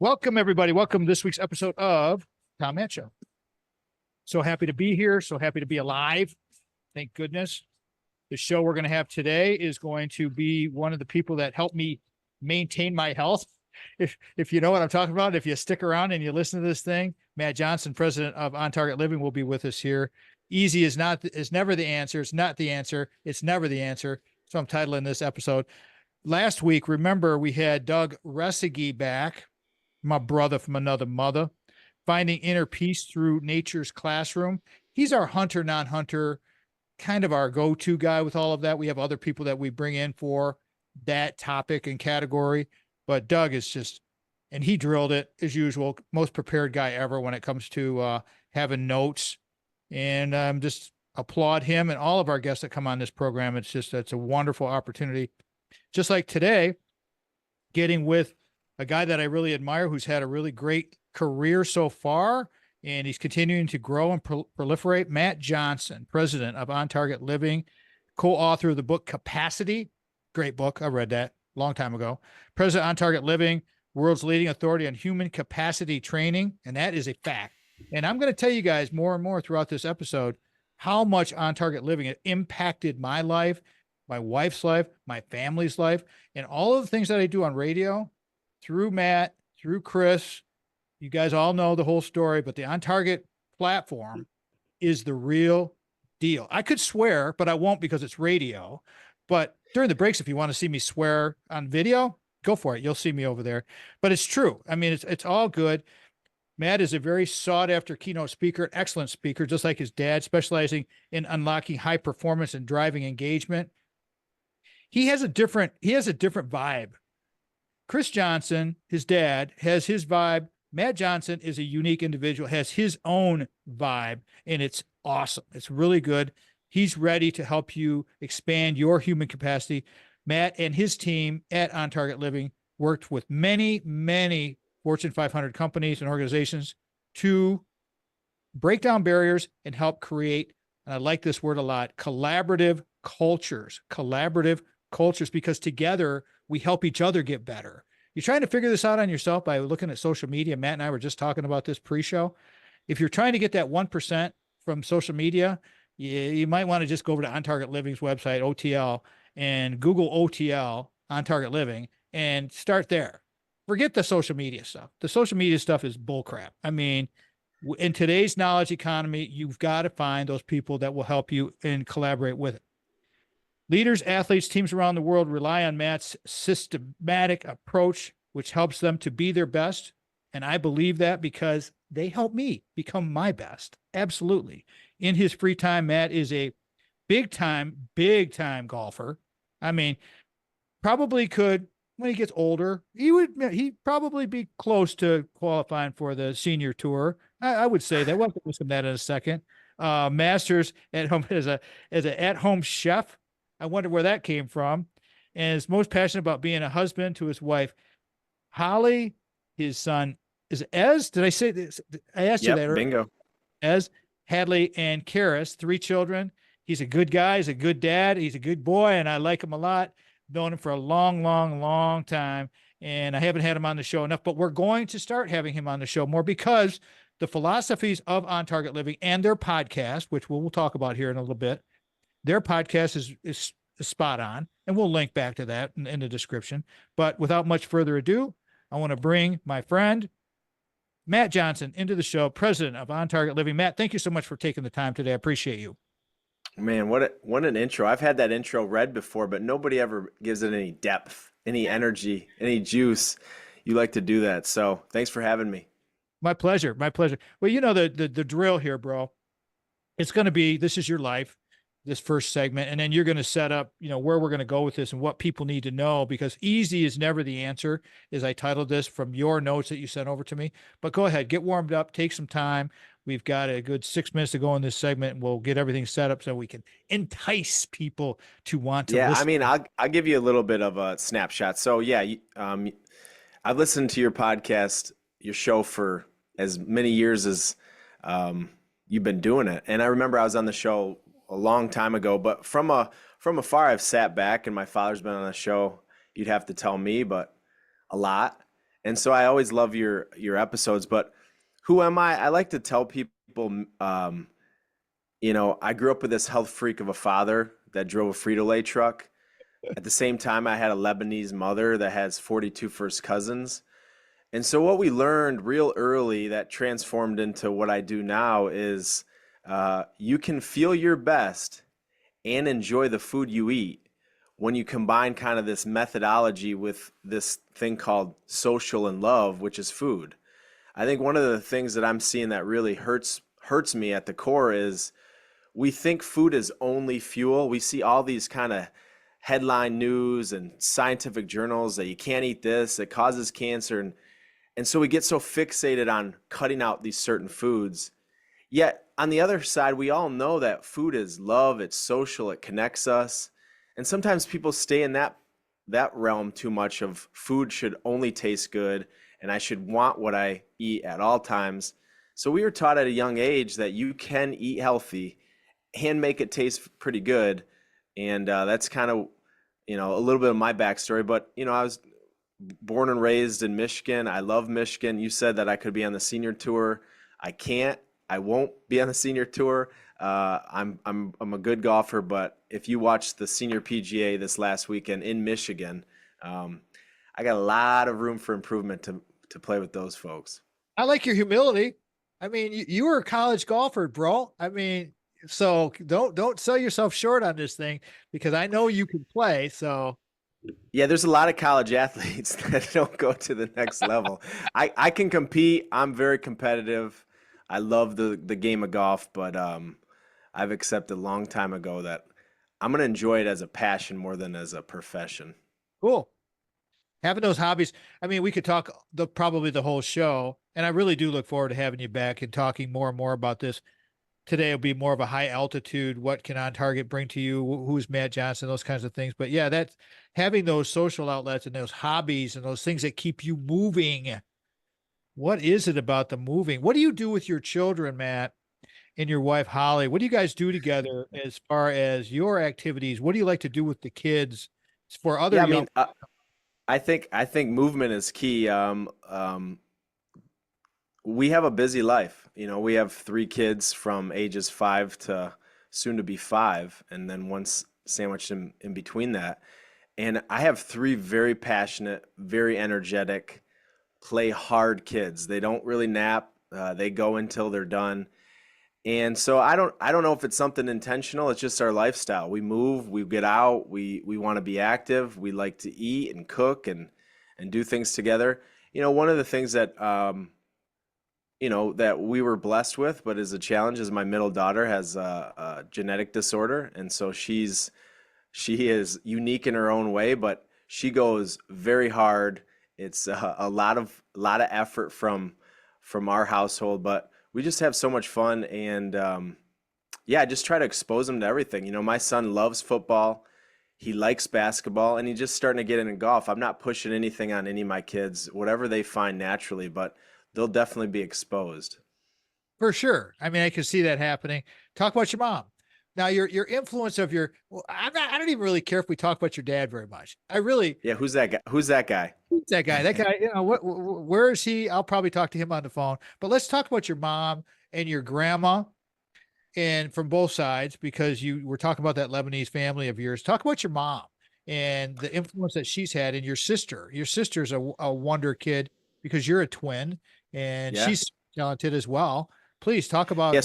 Welcome, everybody. Welcome to this week's episode of Tom Matt Show. So happy to be here. So happy to be alive. Thank goodness. The show we're going to have today is going to be one of the people that helped me maintain my health. If you know what I'm talking about, if you stick around and you listen to this thing, Matt Johnson, president of On Target Living, will be with us here. Easy is never the answer. It's not the answer. It's never the answer. So I'm titling this episode. Last week, remember, we had Doug Resegi back, my brother from another mother, finding inner peace through nature's classroom. He's our hunter, non-hunter, kind of our go-to guy with all of that. We have other people that we bring in for that topic and category, but Doug is just, and he drilled it as usual, most prepared guy ever when it comes to having notes. And just applaud him and all of our guests that come on this program. It's a wonderful opportunity. Just like today, getting with a guy that I really admire, who's had a really great career so far, and he's continuing to grow and proliferate. Matt Johnson, president of On Target Living, co-author of the book Capacity. Great book. I read that a long time ago. President On Target Living, world's leading authority on human capacity training. And that is a fact. And I'm going to tell you guys more and more throughout this episode how much On Target Living has impacted my life, my wife's life, my family's life, and all of the things that I do on radio through Matt, through Chris. You guys all know the whole story, but the On Target platform is the real deal. I could swear, but I won't because it's radio. But during the breaks, if you want to see me swear on video, go for it. You'll see me over there. But it's true. I mean, it's all good. Matt is a very sought after keynote speaker, excellent speaker, just like his dad, specializing in unlocking high performance and driving engagement. He has a different vibe. Chris Johnson, his dad, has his vibe. Matt Johnson is a unique individual, has his own vibe, and it's awesome. It's really good. He's ready to help you expand your human capacity. Matt and his team at On Target Living worked with many, many Fortune 500 companies and organizations to break down barriers and help create, and I like this word a lot, collaborative cultures, because together we help each other get better. You're trying to figure this out on yourself by looking at social media. Matt and I were just talking about this pre-show. If you're trying to get that 1% from social media, you might want to just go over to On Target Living's website, OTL, and Google OTL, On Target Living, and start there. Forget the social media stuff. The social media stuff is bullcrap. I mean, in today's knowledge economy, you've got to find those people that will help you and collaborate with it. Leaders, athletes, teams around the world rely on Matt's systematic approach, which helps them to be their best. And I believe that because they help me become my best. Absolutely. In his free time, Matt is a big time golfer. I mean, probably could, when he gets older, he'd probably be close to qualifying for the senior tour. I would say that. We'll have to listen to that in a second. Masters at home as an at-home chef. I wonder where that came from. And is most passionate about being a husband to his wife, Holly. His son is Ez. Did I say this? I asked you that earlier. Bingo. Ez, Hadley, and Karis, 3 children. He's a good guy. He's a good dad. He's a good boy, and I like him a lot. Known him for a long time, and I haven't had him on the show enough, but we're going to start having him on the show more because the philosophies of On Target Living and their podcast, which we'll talk about here in a little bit, their podcast is spot on, and we'll link back to that in the description. But without much further ado, I want to bring my friend Matt Johnson into the show, president of On Target Living. Matt, thank you so much for taking the time today. I appreciate you. Man, what an intro. I've had that intro read before, but nobody ever gives it any depth, any energy, any juice. You like to do that. So thanks for having me. My pleasure. Well, you know, the drill here, bro. It's going to be, this is your life, this first segment, and then you're going to set up, you know, where we're going to go with this and what people need to know, because easy is never the answer, as I titled this from your notes that you sent over to me. But go ahead, get warmed up, take some time. We've got a good 6 minutes to go in this segment, and we'll get everything set up so we can entice people to want to listen. I mean, I'll give you a little bit of a snapshot. So I've listened to your podcast, your show for as many years as you've been doing it. And I remember I was on the show a long time ago, but from afar, I've sat back, and my father's been on the show. You'd have to tell me, but a lot. And so I always love your episodes. But who am I? I like to tell people, I grew up with this health freak of a father that drove a Frito-Lay truck. At the same time, I had a Lebanese mother that has 42 first cousins. And so what we learned real early that transformed into what I do now is you can feel your best and enjoy the food you eat when you combine kind of this methodology with this thing called social and love, which is food. I think one of the things that I'm seeing that really hurts me at the core is we think food is only fuel. We see all these kind of headline news and scientific journals that you can't eat this, it causes cancer, and so we get so fixated on cutting out these certain foods. Yet on the other side, we all know that food is love, it's social, it connects us. And sometimes people stay in that realm too much of food should only taste good and I should want what I eat at all times. So we were taught at a young age that you can eat healthy and make it taste pretty good. And that's kind of, a little bit of my backstory. But, I was born and raised in Michigan. I love Michigan. You said that I could be on the senior tour. I can't. I won't be on the senior tour. I'm a good golfer, but if you watched the senior PGA this last weekend in Michigan, um, I got a lot of room for improvement to play with those folks. I like your humility. I mean, you were a college golfer, bro. I mean, so don't sell yourself short on this thing because I know you can play. So Yeah, there's a lot of college athletes that don't go to the next level. I can compete. I'm very competitive. I love the game of golf, but I've accepted a long time ago that I'm gonna enjoy it as a passion more than as a profession. cool. Having those hobbies. I mean, we could talk probably the whole show, and I really do look forward to having you back and talking more and more about this. Today will be more of a high altitude. What can on target bring to you? Who's Matt Johnson? Those kinds of things. But yeah, that's having those social outlets and those hobbies and those things that keep you moving. What is it about the moving? What do you do with your children, Matt, and your wife, Holly? What do you guys do together as far as your activities? What do you like to do with the kids for other Yeah, I young? mean, I think movement is key. We have a busy life. We have three kids from ages 5 to soon to be 5, and then once sandwiched in between that. And I have three very passionate, very energetic, play hard kids. They don't really nap. They go until they're done. And so I don't know if it's something intentional. It's just our lifestyle. We move, we get out, we want to be active. We like to eat and cook and do things together. One of the things that we were blessed with, but is a challenge, is my middle daughter has a genetic disorder, and so she is unique in her own way, but she goes very hard. It's a lot of effort from our household, but we just have so much fun, and yeah, I just try to expose them to everything. My son loves football. He likes basketball, and he's just starting to get into golf. I'm not pushing anything on any of my kids, whatever they find naturally, but they'll definitely be exposed. For sure. I mean, I can see that happening. Talk about your mom. Now, your influence of your. Well, I don't even really care if we talk about your dad very much. I really Yeah, who's that guy? Who's that guy? that guy. That guy. Where is he? I'll probably talk to him on the phone. But let's talk about your mom and your grandma, and from both sides because you were talking about that Lebanese family of yours. Talk about your mom and the influence that she's had, and your sister. Your sister's a wonder kid because you're a twin, and Yeah. she's talented as well. Please talk about Yeah,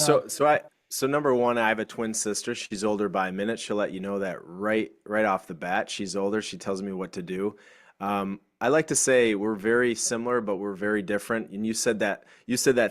so number one, I have a twin sister. She's older by a minute. She'll let you know that right off the bat. She's older. She tells me what to do. I like to say we're very similar, but we're very different. And you said that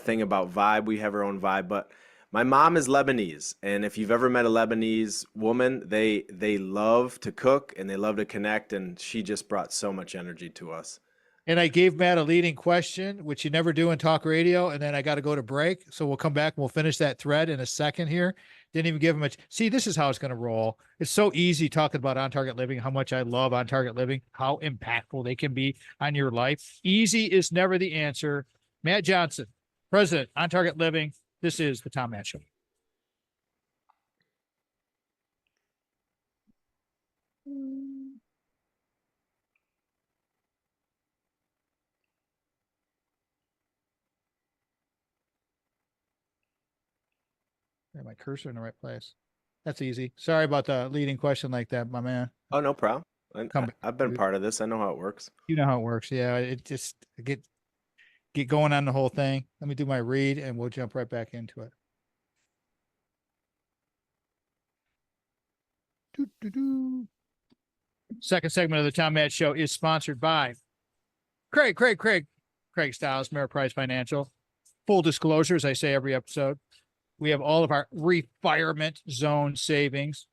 thing about vibe. We have our own vibe, but my mom is Lebanese, and if you've ever met a Lebanese woman, they love to cook and they love to connect, and she just brought so much energy to us. And I gave Matt a leading question, which you never do in talk radio. And then I got to go to break. So we'll come back and we'll finish that thread in a second here. Didn't even give him a see, this is how it's going to roll. It's so easy talking about on target living, how much I love on target living, how impactful they can be on your life. Easy is never the answer. Matt Johnson, president, on target living. This is the Tom Matt Show. Got my cursor in the right place. That's easy. Sorry about the leading question like that, my man. Oh, no problem. Come back. I've been part of this. I know how it works. You know how it works. Yeah, it just get going on the whole thing. Let me do my read and we'll jump right back into it. Doo-doo-doo. Second segment of the Tom Matt Show is sponsored by Craig Stiles, Ameriprise Financial. Full disclosure, as I say every episode, we have all of our refirement zone savings.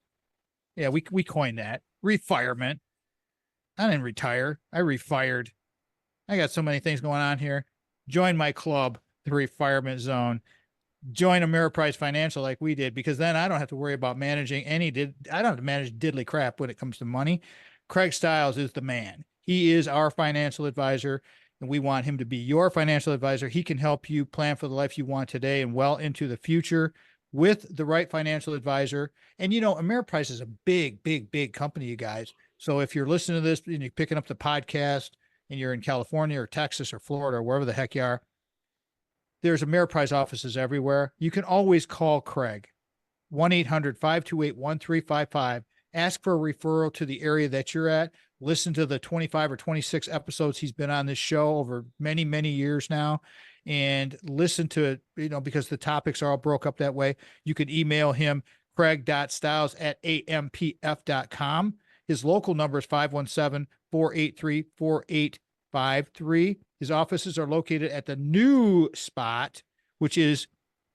Yeah, we coined that. Refirement. I didn't retire. I refired. I got so many things going on here. Join my club, the Refirement Zone. Join Ameriprise Financial like we did, because then I don't have to worry about managing I don't have to manage diddly crap when it comes to money. Craig Stiles is the man. He is our financial advisor, and we want him to be your financial advisor. He can help you plan for the life you want today and well into the future with the right financial advisor. And Ameriprise is a big company, you guys. So if you're listening to this and you're picking up the podcast and you're in California or Texas or Florida or wherever the heck you are, there's Ameriprise offices everywhere. You can always call Craig, 1-800-528-1355. Ask for a referral to the area that you're at. Listen to the 25 or 26 episodes he's been on this show over many, many years now, and listen to it, because the topics are all broke up that way. You can email him, craig.stiles@ampf.com. His local number is 517-483-4853. His offices are located at the new spot, which is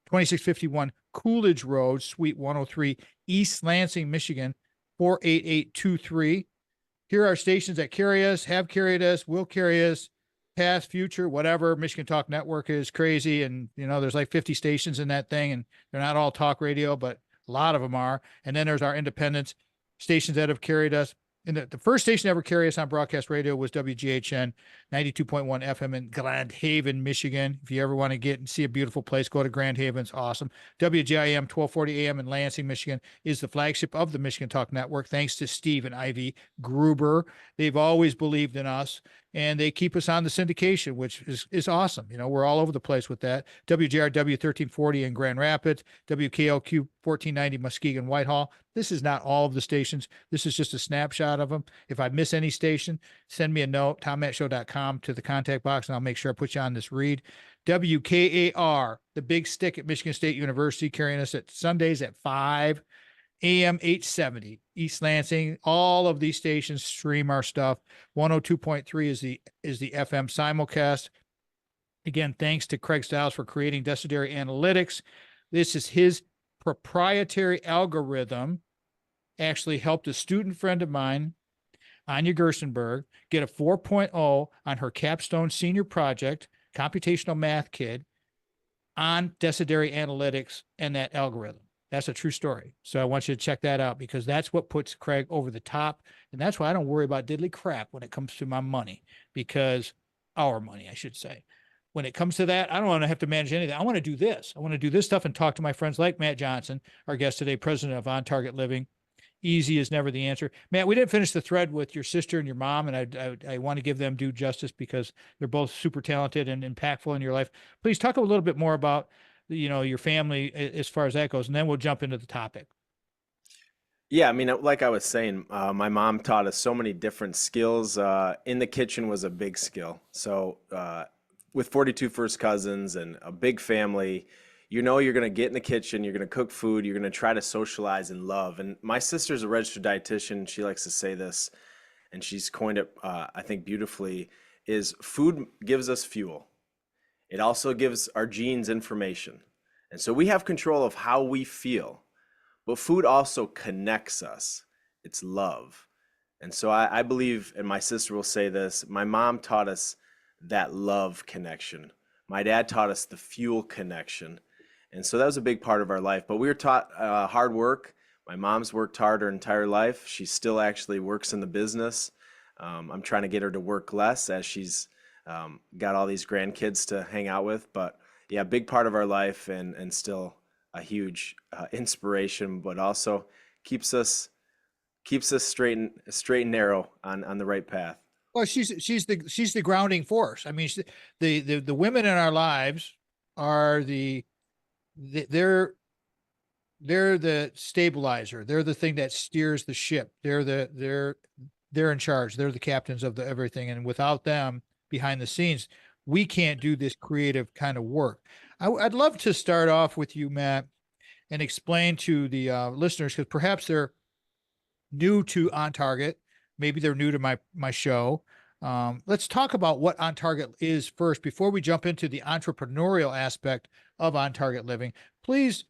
2651 Coolidge Road, Suite 103, East Lansing, Michigan, 48823. Here are stations that carry us, have carried us, will carry us, past, future, whatever. Michigan Talk Network is crazy. And, there's like 50 stations in that thing, and they're not all talk radio, but a lot of them are. And then there's our independent stations that have carried us. And the first station to ever carry us on broadcast radio was WGHN 92.1 FM in Grand Haven, Michigan. If you ever want to get and see a beautiful place, go to Grand Haven. It's awesome. WGIM 1240 AM in Lansing, Michigan is the flagship of the Michigan Talk Network. Thanks to Steve and Ivy Gruber. They've always believed in us, and they keep us on the syndication, which is awesome. We're all over the place with that. WJRW 1340 in Grand Rapids, WKLQ 1490 Muskegon Whitehall. This is not all of the stations. This is just a snapshot of them. If I miss any station, send me a note, tommattshow.com, to the contact box, and I'll make sure I put you on this read. WKAR, the big stick at Michigan State University, carrying us at Sundays at 5 AM 870 East Lansing. All of these stations stream our stuff. 102.3 is the FM simulcast. Again, thanks to Craig Stiles for creating Desideri Analytics. This is his proprietary algorithm. Actually helped a student friend of mine, Anya Gerstenberg, get a 4.0 on her capstone senior project, computational math kid, on Desideri Analytics and that algorithm. That's a true story. So I want you to check that out, because that's what puts Craig over the top. And that's why I don't worry about diddly crap when it comes to my money, because our money, I should say. When it comes to that, I don't want to have to manage anything. I want to do this. I want to do this stuff and talk to my friends like Matt Johnson, our guest today, president of On Target Living. Easy is never the answer. Matt, we didn't finish the thread with your sister and your mom, and I want to give them due justice, because they're both super talented and impactful in your life. Please talk a little bit more about, your family as far as that goes, and then we'll jump into the topic. Yeah, I mean, like I was saying, my mom taught us so many different skills. In the kitchen was a big skill. So with 42 first cousins and a big family, you're going to get in the kitchen, you're going to cook food, you're going to try to socialize and love. And my sister's a registered dietitian. She likes to say this, and she's coined it, I think, beautifully, is food gives us fuel. It also gives our genes information. And so we have control of how we feel. But food also connects us. It's love. And so I believe, and my sister will say this, my mom taught us that love connection. My dad taught us the fuel connection. And so that was a big part of our life. But we were taught hard work. My mom's worked hard her entire life. She still actually works in the business. I'm trying to get her to work less, as she's got all these grandkids to hang out with. But yeah, big part of our life, and still a huge inspiration, but also keeps us straight and narrow on the right path. Well, she's the grounding force. I mean, the women in our lives are they're they're the stabilizer. They're the thing that steers the ship. They're in charge. They're the captains of the everything. And without them behind the scenes, we can't do this creative kind of work. I'd love to start off with you, Matt, and explain to the listeners, because perhaps they're new to On Target. Maybe they're new to my show. Let's talk about what On Target is first before we jump into the entrepreneurial aspect of On Target Living. Please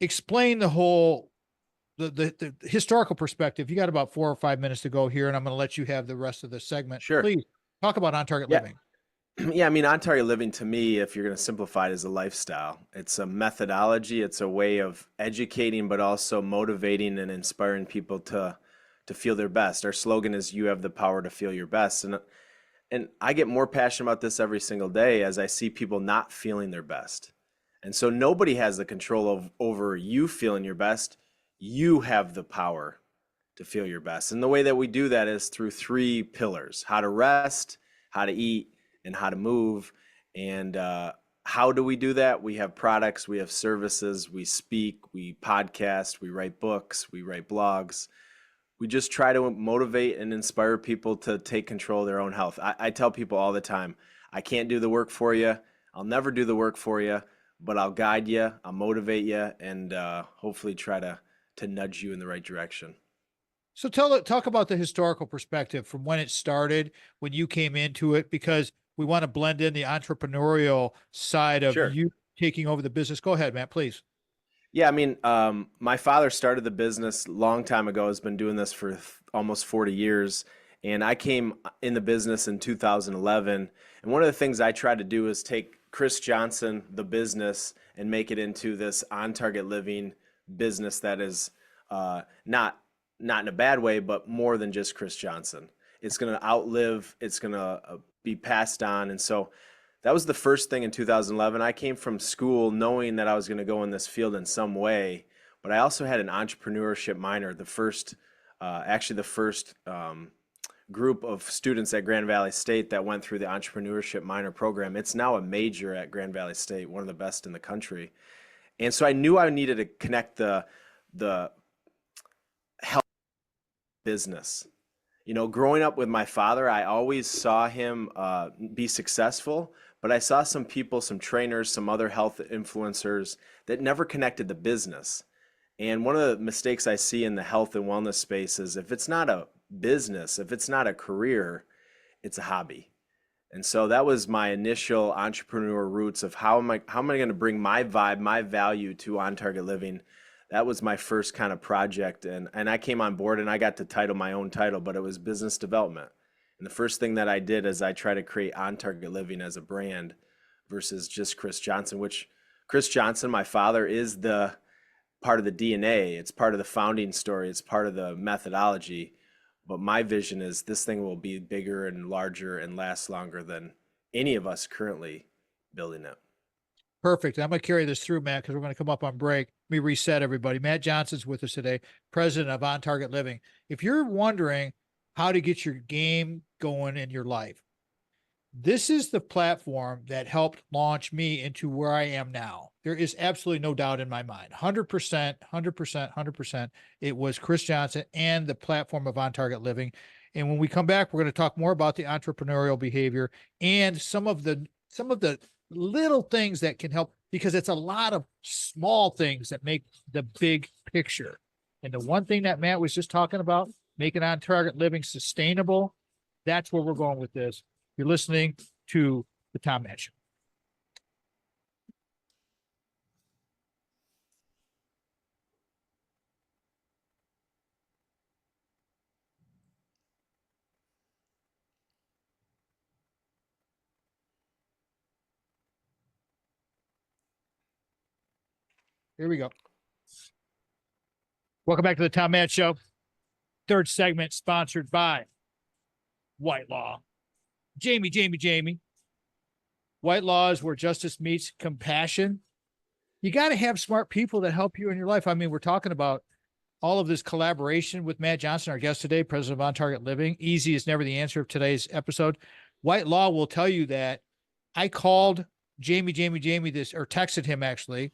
explain the whole the historical perspective. You got about 4 or 5 minutes to go here, and I'm going to let you have the rest of the segment. Sure. Please talk about On Target Yeah. Living. Yeah, I mean, on target living to me, if you're going to simplify it, is a lifestyle. It's a methodology. It's a way of educating, but also motivating and inspiring people to feel their best. Our slogan is "You have the power to feel your best," and I get more passionate about this every single day as I see people not feeling their best. And so nobody has the control over you feeling your best. You have the power to feel your best. And the way that we do that is through three pillars: how to rest, how to eat, and how to move. And how do we do that? We have products, we have services, we speak, we podcast, we write books, we write blogs. We just try to motivate and inspire people to take control of their own health. I tell people all the time, I can't do the work for you. I'll never do the work for you, but I'll guide you, I'll motivate you, and hopefully try to nudge you in the right direction. So talk about the historical perspective from when it started, when you came into it, because we want to blend in the entrepreneurial side of Sure. you taking over the business. Go ahead, Matt, please. Yeah, I mean, my father started the business a long time ago, has been doing this for almost 40 years. And I came in the business in 2011. And one of the things I tried to do is take Chris Johnson, the business, and make it into this on target living business that is not in a bad way, but more than just Chris Johnson. It's going to outlive, it's going to be passed on. And so that was the first thing in 2011. I came from school knowing that I was going to go in this field in some way, but I also had an entrepreneurship minor. The first group of students at Grand Valley State that went through the entrepreneurship minor program. It's now a major at Grand Valley State, one of the best in the country. And so I knew I needed to connect the health business. You know, growing up with my father, I always saw him be successful, but I saw some people, some trainers, some other health influencers that never connected the business. And one of the mistakes I see in the health and wellness space is if it's not a business, if it's not a career, it's a hobby. And so that was my initial entrepreneur roots of how am I going to bring my vibe, my value to on target living. That was my first kind of project, and I came on board and I got to title my own title, but it was business development. And the first thing that I did is I try to create On Target Living as a brand versus just Chris Johnson, which Chris Johnson, my father, is the part of the DNA. It's part of the founding story. It's part of the methodology. But my vision is this thing will be bigger and larger and last longer than any of us currently building it. Perfect. I'm going to carry this through, Matt, because we're going to come up on break. Let me reset everybody. Matt Johnson's with us today, president of On Target Living. If you're wondering how to get your game going in your life, this is the platform that helped launch me into where I am now. There is absolutely no doubt in my mind. 100%, 100%, 100%. It was Chris Johnson and the platform of On Target Living. And when we come back, we're going to talk more about the entrepreneurial behavior and some of the little things that can help, because it's a lot of small things that make the big picture. And the one thing that Matt was just talking about, making On Target Living sustainable, that's where we're going with this. You're listening to the Tom Matt Show. Here we go. Welcome back to the Tom Matt Show. Third segment sponsored by White Law. Jamie. White Law is where justice meets compassion. You got to have smart people that help you in your life. I mean, we're talking about all of this collaboration with Matt Johnson, our guest today, president of On Target Living. Easy is never the answer of today's episode. White Law will tell you that I called Jamie this, or texted him actually,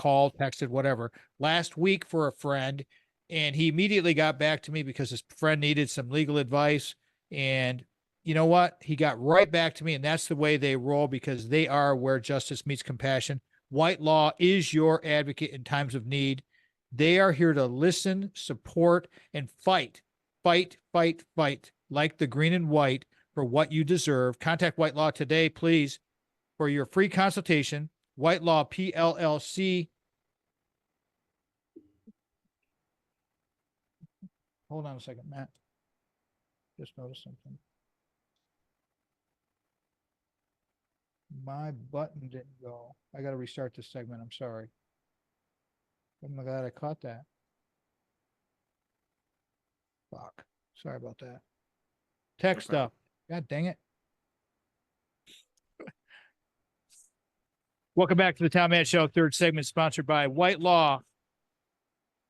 called, texted, whatever, last week for a friend. And he immediately got back to me because his friend needed some legal advice. And you know what? He got right back to me. And that's the way they roll, because they are where justice meets compassion. White Law is your advocate in times of need. They are here to listen, support, and fight, fight, fight, fight, like the green and white, for what you deserve. Contact White Law today, please, for your free consultation. White Law PLLC. Hold on a second, Matt. Just noticed something. My button didn't go. I got to restart this segment. I'm sorry. Oh my God, I caught that. Fuck. Sorry about that. Tech stuff. God dang it. Welcome back to the Tom Matt Show. Third segment sponsored by White Law.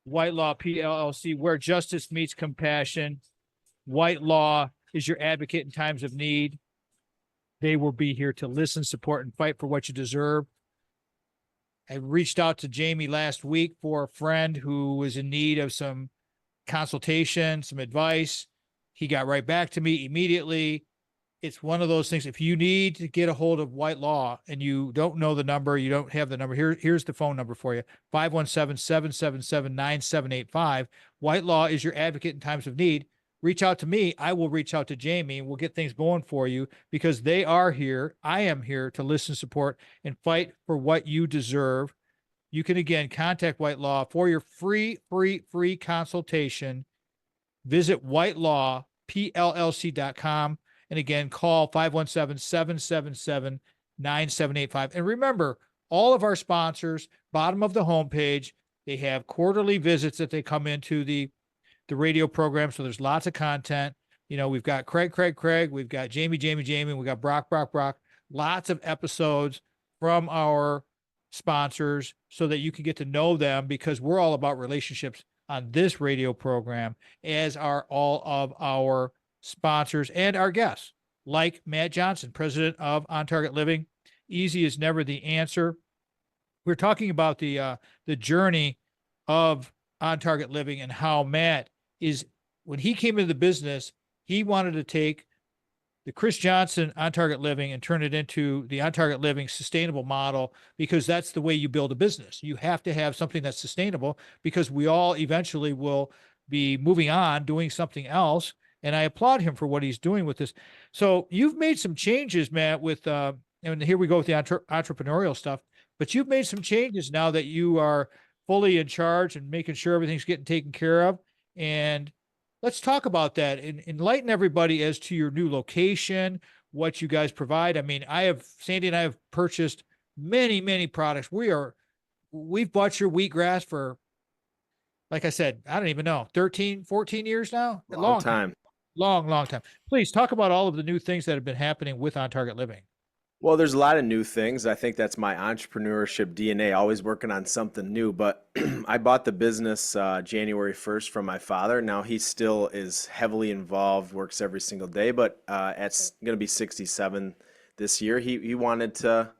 White Law PLLC, where justice meets compassion. White Law is your advocate in times of need. They will be here to listen, support, and fight for what you deserve. I reached out to Jamie last week for a friend who was in need of some consultation, some advice. He got right back to me immediately. It's one of those things. If you need to get a hold of White Law and you don't know the number, you don't have the number, here's the phone number for you: 517-777-9785. White Law is your advocate in times of need. Reach out to me. I will reach out to Jamie, and we'll get things going for you, because they are here. I am here to listen, support, and fight for what you deserve. You can, again, contact White Law for your free consultation. Visit whitelawpllc.com. And again, call 517-777-9785. And remember, all of our sponsors, bottom of the homepage, they have quarterly visits that they come into the radio program. So there's lots of content. You know, we've got Craig, we've got Jamie, we've got Brock. Lots of episodes from our sponsors so that you can get to know them, because we're all about relationships on this radio program, as are all of our sponsors and our guests, like Matt Johnson, president of On Target Living. Easy is never the answer. We're talking about the journey of On Target Living, and how Matt is, when he came into the business, he wanted to take the Chris Johnson On Target Living and turn it into the On Target Living sustainable model, because that's the way you build a business. You have to have something that's sustainable, because we all eventually will be moving on, doing something else. And I applaud him for what he's doing with this. So you've made some changes, Matt, with, and here we go with the entrepreneurial stuff, but you've made some changes now that you are fully in charge and making sure everything's getting taken care of. And let's talk about that and enlighten everybody as to your new location, what you guys provide. I mean, Sandy and I have purchased many products. We've bought your wheatgrass for, like I said, I don't even know, 13, 14 years now. Long time. Long time. Please talk about all of the new things that have been happening with On Target Living. Well, there's a lot of new things. I think that's my entrepreneurship DNA, always working on something new. But I bought the business January 1st from my father. Now he still is heavily involved, works every single day, but at going to be 67 this year. He wanted to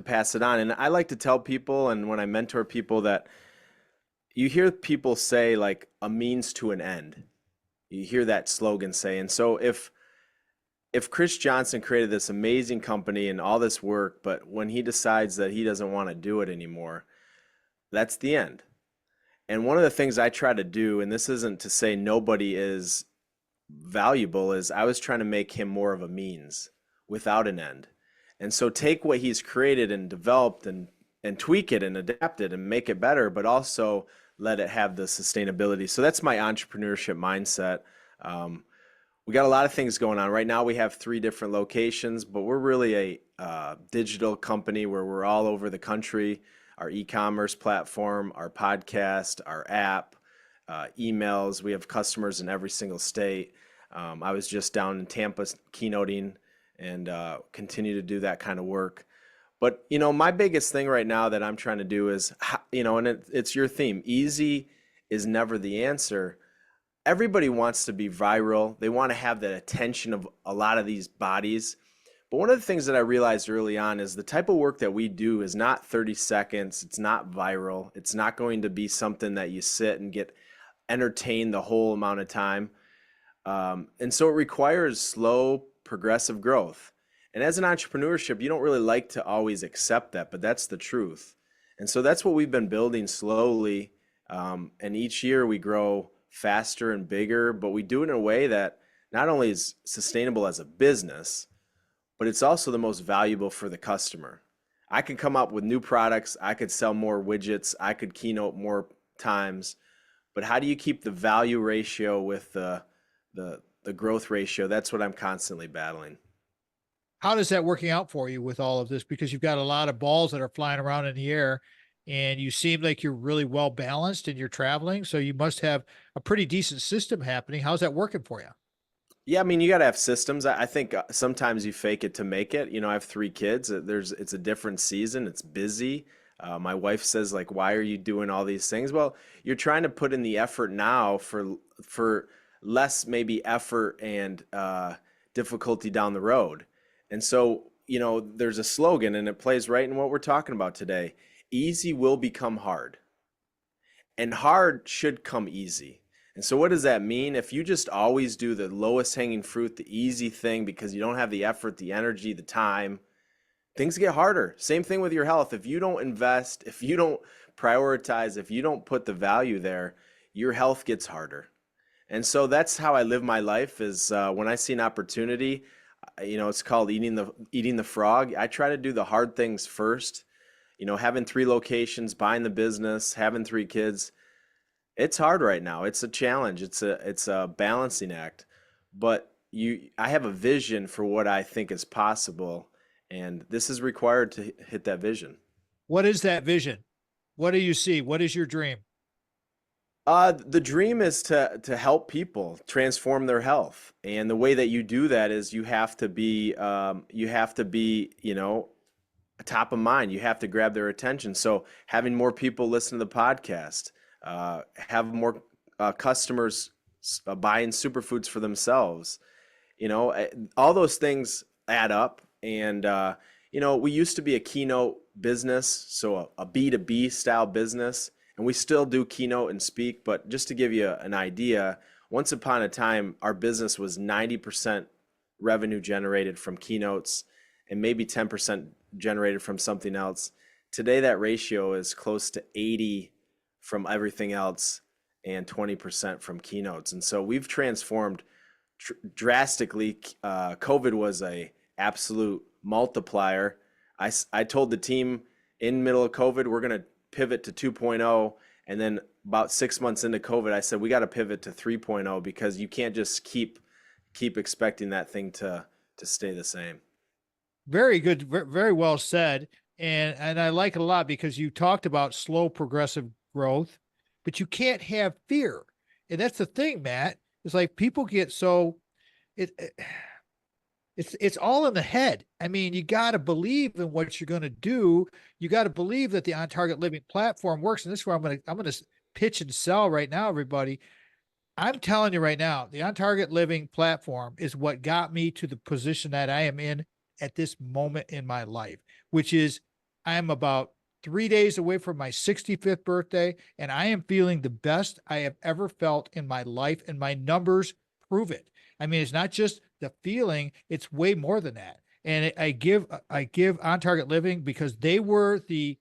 pass it on. And I like to tell people, and when I mentor people, that you hear people say like a means to an end. You hear that slogan say. And so if Chris Johnson created this amazing company and all this work, but when he decides that he doesn't want to do it anymore, that's the end. And one of the things I try to do, and this isn't to say nobody is valuable, is I was trying to make him more of a means without an end. And so take what he's created and developed and tweak it and adapt it and make it better, but also let it have the sustainability. So that's my entrepreneurship mindset. We got a lot of things going on. Right now we have 3 different locations, but we're really a digital company where we're all over the country. Our e-commerce platform, our podcast, our app, emails. We have customers in every single state. I was just down in Tampa keynoting and continue to do that kind of work. But, you know, my biggest thing right now that I'm trying to do is, you know, and it's your theme, easy is never the answer. Everybody wants to be viral. They want to have the attention of a lot of these bodies. But one of the things that I realized early on is the type of work that we do is not 30 seconds. It's not viral. It's not going to be something that you sit and get entertained the whole amount of time. And so it requires slow, progressive growth. And as an entrepreneurship, you don't really like to always accept that, but that's the truth. And so that's what we've been building slowly. And each year we grow faster and bigger, but we do it in a way that not only is sustainable as a business, but it's also the most valuable for the customer. I could come up with new products, I could sell more widgets, I could keynote more times, but how do you keep the value ratio with the growth ratio? That's what I'm constantly battling. How does that working out for you with all of this? Because you've got a lot of balls that are flying around in the air and you seem like you're really well balanced and you're traveling. So you must have a pretty decent system happening. How's that working for you? Yeah, I mean, you got to have systems. I think sometimes you fake it to make it. I have 3 kids. It's a different season. It's busy. My wife says, like, why are you doing all these things? Well, you're trying to put in the effort now for less maybe effort and difficulty down the road. And so, there's a slogan, and it plays right in what we're talking about today. Easy will become hard, and hard should come easy. And so what does that mean? If you just always do the lowest hanging fruit, the easy thing, because you don't have the effort, the energy, the time, things get harder. Same thing with your health. If you don't invest, if you don't prioritize, if you don't put the value there, your health gets harder. And so that's how I live my life is when I see an opportunity, it's called eating the frog. I try to do the hard things first. Having 3 locations, buying the business, having 3 kids, it's hard right now. It's a challenge. It's a balancing act. But I have a vision for what I think is possible, and this is required to hit that vision. What is that vision? What do you see? What is your dream? The dream is to help people transform their health, and the way that you do that is you have to be top of mind. You have to grab their attention. So having more people listen to the podcast, have more customers buying superfoods for themselves. All those things add up. And we used to be a keynote business, so a B2B style business, and we still do keynote and speak. But just to give you an idea, once upon a time, our business was 90% revenue generated from keynotes and maybe 10% generated from something else. Today, that ratio is close to 80 from everything else and 20% from keynotes. And so we've transformed drastically. COVID was a absolute multiplier. I told the team in middle of COVID, we're going to pivot to 2.0. And then about 6 months into COVID, I said, we got to pivot to 3.0 because you can't just keep expecting that thing to stay the same. Very good. Very well said. And I like it a lot because you talked about slow progressive growth, but you can't have fear. And that's the thing, Matt. It's like people get so it it's all in the head. I mean, you got to believe in what you're going to do. You got to believe that the on target living platform works. And this is where I'm going to pitch and sell right now, everybody. I'm telling you right now, the on target living platform is what got me to the position that I am in at this moment in my life, which is I'm about 3 days away from my 65th birthday, and I am feeling the best I have ever felt in my life, and my numbers prove it. I mean, it's not just the feeling, it's way more than that. And I give on target living because they were the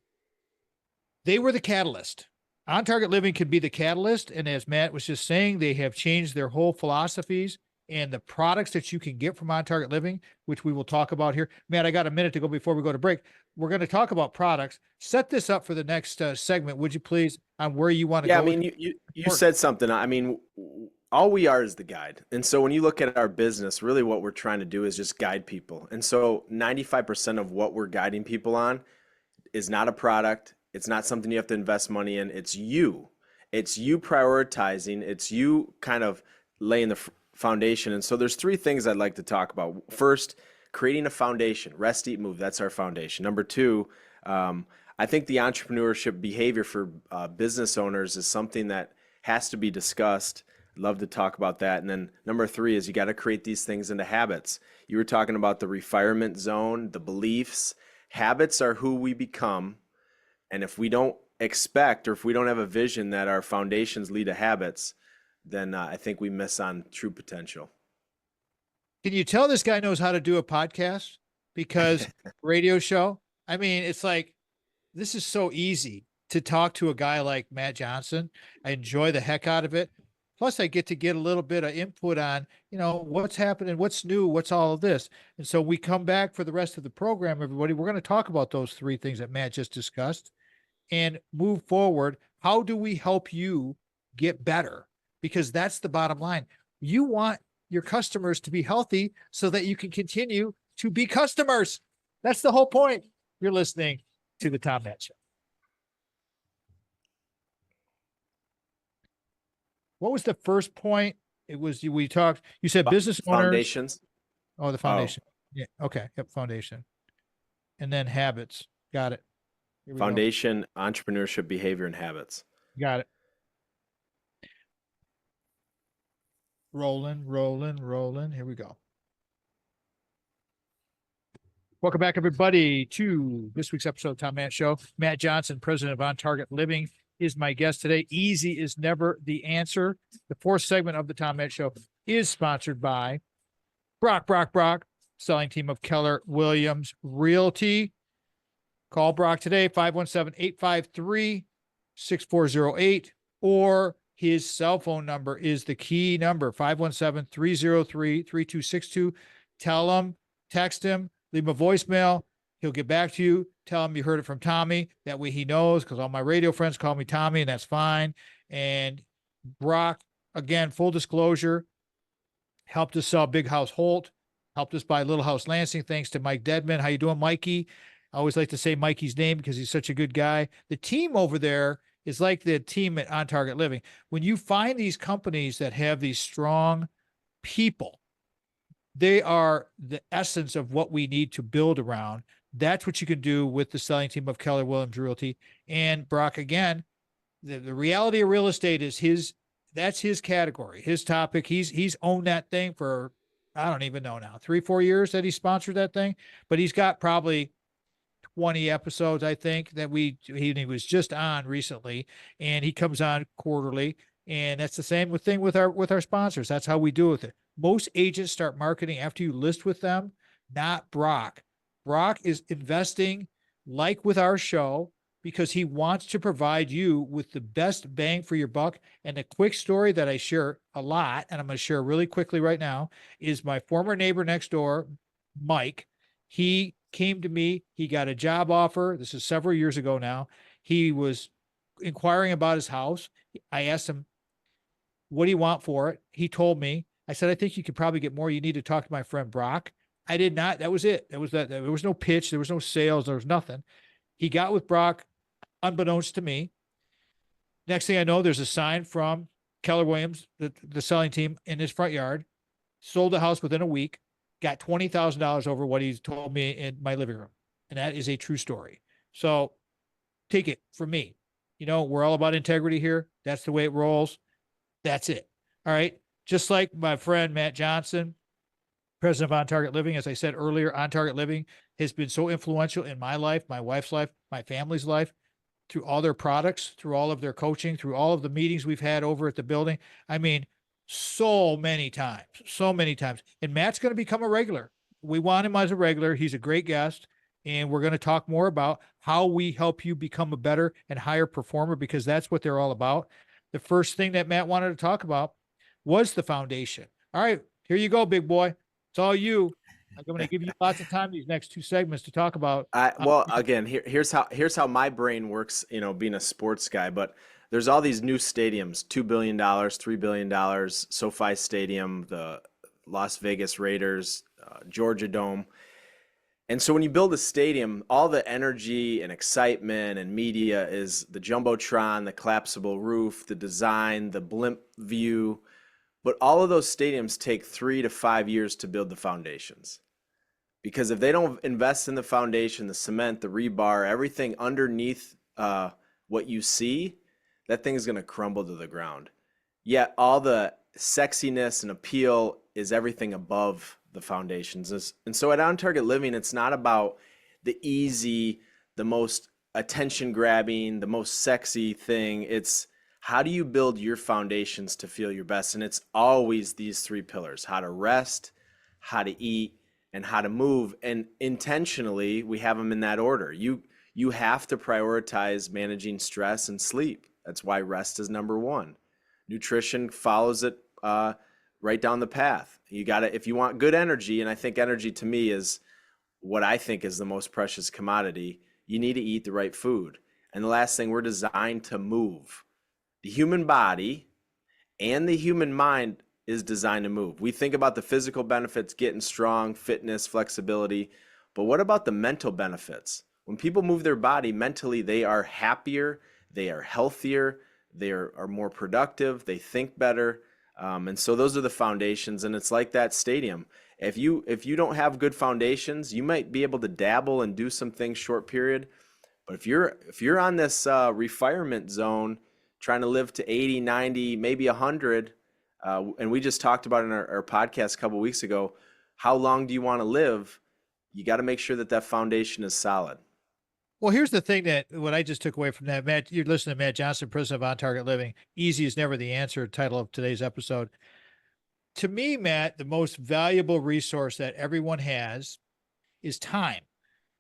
catalyst. On target living could be the catalyst. And as Matt was just saying, they have changed their whole philosophies and the products that you can get from on target living, which we will talk about here. Matt, I got a minute to go before we go to break. We're going to talk about products. Set this up for the next segment, would you please, on where you want to Yeah, I go? mean, you said something. I mean, all we are is the guide. And so when you look at our business, really what we're trying to do is just guide people. And so 95% of what we're guiding people on is not a product. It's not something you have to invest money in. It's you. It's you prioritizing. It's you kind of laying the foundation. And so there's 3 things I'd like to talk about. First, creating a foundation. Rest, eat, move. That's our foundation. Number 2, I think the entrepreneurship behavior for business owners is something that has to be discussed. Love to talk about that. And then number three is you got to create these things into habits. You were talking about the refinement zone, the beliefs. Habits are who we become. And if we don't expect or if we don't have a vision that our foundations lead to habits, then I think we miss on true potential. Can you tell this guy knows how to do a podcast? Because radio show, I mean, it's like, this is so easy to talk to a guy like Matt Johnson. I enjoy the heck out of it. Plus, I get to get a little bit of input on, what's happening, what's new, what's all of this. And so we come back for the rest of the program, everybody. We're going to talk about those three things that Matt just discussed and move forward. How do we help you get better? Because that's the bottom line. You want your customers to be healthy so that you can continue to be customers. That's the whole point. You're listening to the Tom Matt Show. What was the first point? It was we talked. You said business owners. Foundations. Oh, the foundation. Yeah. Okay. Yep. Foundation. And then habits. Got it. Here we go. Foundation, entrepreneurship, behavior, and habits. Got it. Rolling, rolling, rolling. Here we go. Welcome back, everybody, to this week's episode of Tom Matt Show. Matt Johnson, president of On Target Living, is my guest today. Easy is never the answer. The fourth segment of the Tom Matt Show is sponsored by Brock, selling team of Keller Williams Realty. Call Brock today, 517-853-6408, or his cell phone number is the key number, 517-303-3262. Tell him, text him, leave him a voicemail. He'll get back to you. Tell him you heard it from Tommy. That way he knows, because all my radio friends call me Tommy, and that's fine. And Brock, again, full disclosure, helped us sell Big House Holt, helped us buy Little House Lansing, thanks to Mike Dedman. How you doing, Mikey? I always like to say Mikey's name because he's such a good guy. The team over there is like the team at On Target Living. When you find these companies that have these strong people, they are the essence of what we need to build around. That's what you can do with the selling team of Keller Williams Realty. And Brock, again, the reality of real estate is that's his category, his topic. He's owned that thing for, I don't even know now, 3-4 years that he sponsored that thing, but he's got probably 20 episodes, I think, that he was just on recently, and he comes on quarterly. And that's the same thing with our sponsors. That's how we do with it. Most agents start marketing after you list with them, not Brock. Brock is investing like with our show because he wants to provide you with the best bang for your buck. And a quick story that I share a lot, and I'm going to share really quickly right now, is my former neighbor next door, Mike. He came to me. He got a job offer. This is several years ago now. He was inquiring about his house. I asked him, what do you want for it? He told me. I said, I think you could probably get more. You need to talk to my friend Brock. I did not. That was it. That was that. There was no pitch. There was no sales. There was nothing. He got with Brock, unbeknownst to me. Next thing I know, there's a sign from Keller Williams, the selling team, in his front yard. Sold the house within a week. Got $20,000 over what he's told me in my living room. And that is a true story. So take it from me. We're all about integrity here. That's the way it rolls. That's it. All right. Just like my friend Matt Johnson, president of On Target Living, as I said earlier, On Target Living has been so influential in my life, my wife's life, my family's life, through all their products, through all of their coaching, through all of the meetings we've had over at the building. I mean, so many times. And Matt's going to become a regular. We want him as a regular. He's a great guest. And we're going to talk more about how we help you become a better and higher performer, because that's what they're all about. The first thing that Matt wanted to talk about was the foundation. All right, here you go, big boy. It's all you. I'm going to give you lots of time these next two segments to talk about. Well, again, here's how my brain works, being a sports guy. But there's all these new stadiums, $2 billion, $3 billion, SoFi Stadium, the Las Vegas Raiders, Georgia Dome. And so when you build a stadium, all the energy and excitement and media is the Jumbotron, the collapsible roof, the design, the blimp view. But all of those stadiums take 3 to 5 years to build the foundations. Because if they don't invest in the foundation, the cement, the rebar, everything underneath what you see, that thing is going to crumble to the ground. Yet all the sexiness and appeal is everything above the foundations. And so at On Target Living, it's not about the easy, the most attention grabbing, the most sexy thing. It's how do you build your foundations to feel your best? And it's always these three pillars: how to rest, how to eat, and how to move. And intentionally, we have them in that order. You have to prioritize managing stress and sleep. That's why rest is number one. Nutrition follows it right down the path. You got to, if you want good energy, and I think energy to me is what I think is the most precious commodity, you need to eat the right food. And the last thing, we're designed to move. The human body and the human mind is designed to move. We think about the physical benefits, getting strong, fitness, flexibility, but what about the mental benefits? When people move their body mentally, they are happier, they are healthier, they are more productive, they think better. And so those are the foundations. And it's like that stadium. If you don't have good foundations, you might be able to dabble and do some things short period. But if you're on this refirement zone, trying to live to 80, 90, maybe 100, and we just talked about in our podcast a couple weeks ago, how long do you want to live? You got to make sure that that foundation is solid. Well, here's the thing that what I just took away from that, Matt. You're listening to Matt Johnson, president of On Target Living. Easy is never the answer. Title of today's episode. To me, Matt, the most valuable resource that everyone has is time.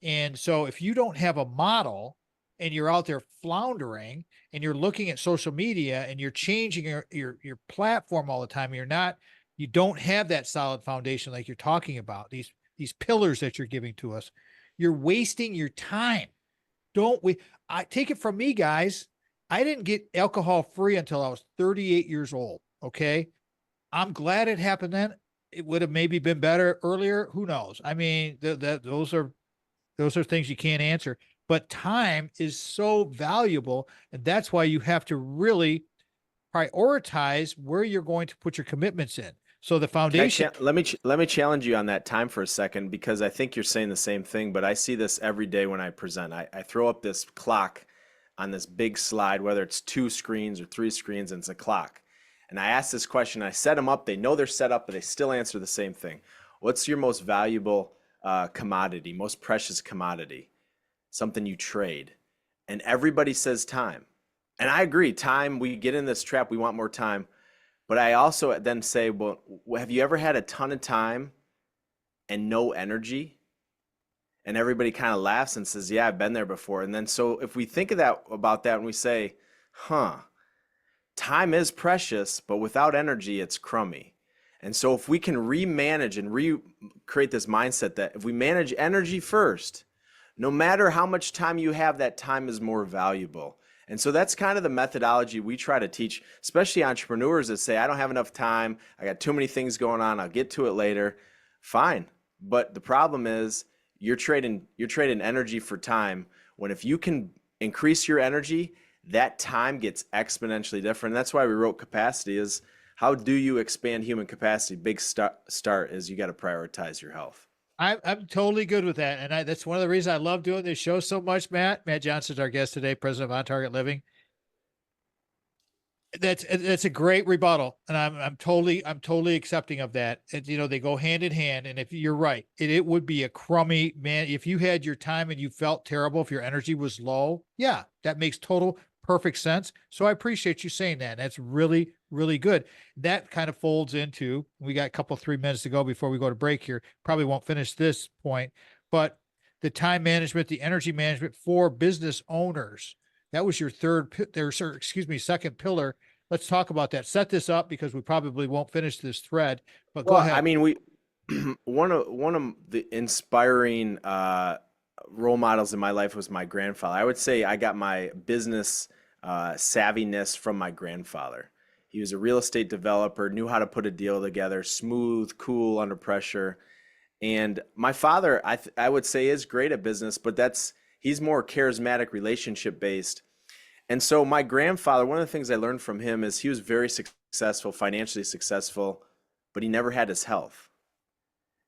And so if you don't have a model and you're out there floundering and you're looking at social media and you're changing your platform all the time, you don't have that solid foundation like you're talking about, these pillars that you're giving to us, you're wasting your time. Don't we? I take it from me, guys. I didn't get alcohol free until I was 38 years old. Okay. I'm glad it happened then. It would have maybe been better earlier. Who knows? I mean, those are things you can't answer, but time is so valuable. And that's why you have to really prioritize where you're going to put your commitments in. So the foundation. Let me challenge you on that time for a second, because I think you're saying the same thing, but I see this every day when I present. I throw up this clock on this big slide, whether it's 2 screens or 3 screens, and it's a clock. And I ask this question, I set them up, they know they're set up, but they still answer the same thing. What's your most valuable commodity, most precious commodity? Something you trade. And everybody says time. And I agree, time, we get in this trap, we want more time. But I also then say, well, have you ever had a ton of time and no energy? And everybody kind of laughs and says, yeah, I've been there before. And then so if we think of that about that and we say, time is precious, but without energy, it's crummy. And so if we can remanage and recreate this mindset that if we manage energy first, no matter how much time you have, that time is more valuable. And so that's kind of the methodology we try to teach, especially entrepreneurs that say, I don't have enough time, I got too many things going on, I'll get to it later. Fine. But the problem is you're trading energy for time, when if you can increase your energy, that time gets exponentially different. And that's why we wrote Capacity is how do you expand human capacity? Big start is you got to prioritize your health. I'm totally good with that. And that's one of the reasons I love doing this show so much, Matt. Matt Johnson's our guest today, president of On Target Living. That's a great rebuttal. And I'm totally accepting of that. And, they go hand in hand. And if you're right, it would be a crummy, man. If you had your time and you felt terrible, if your energy was low, yeah, that makes total perfect sense. So I appreciate you saying that. That's really, really good. That kind of folds into, we got a couple, 3 minutes to go before we go to break here. Probably won't finish this point, but the time management, the energy management for business owners. That was your second pillar. Let's talk about that. Set this up because we probably won't finish this thread, but go ahead. I mean, we one of the inspiring role models in my life was my grandfather. I would say I got my business savviness from my grandfather. He was a real estate developer, knew how to put a deal together, smooth, cool under pressure. And my father, I would say, is great at business, but he's more charismatic, relationship based. And so my grandfather, one of the things I learned from him is he was very successful, financially successful, but he never had his health.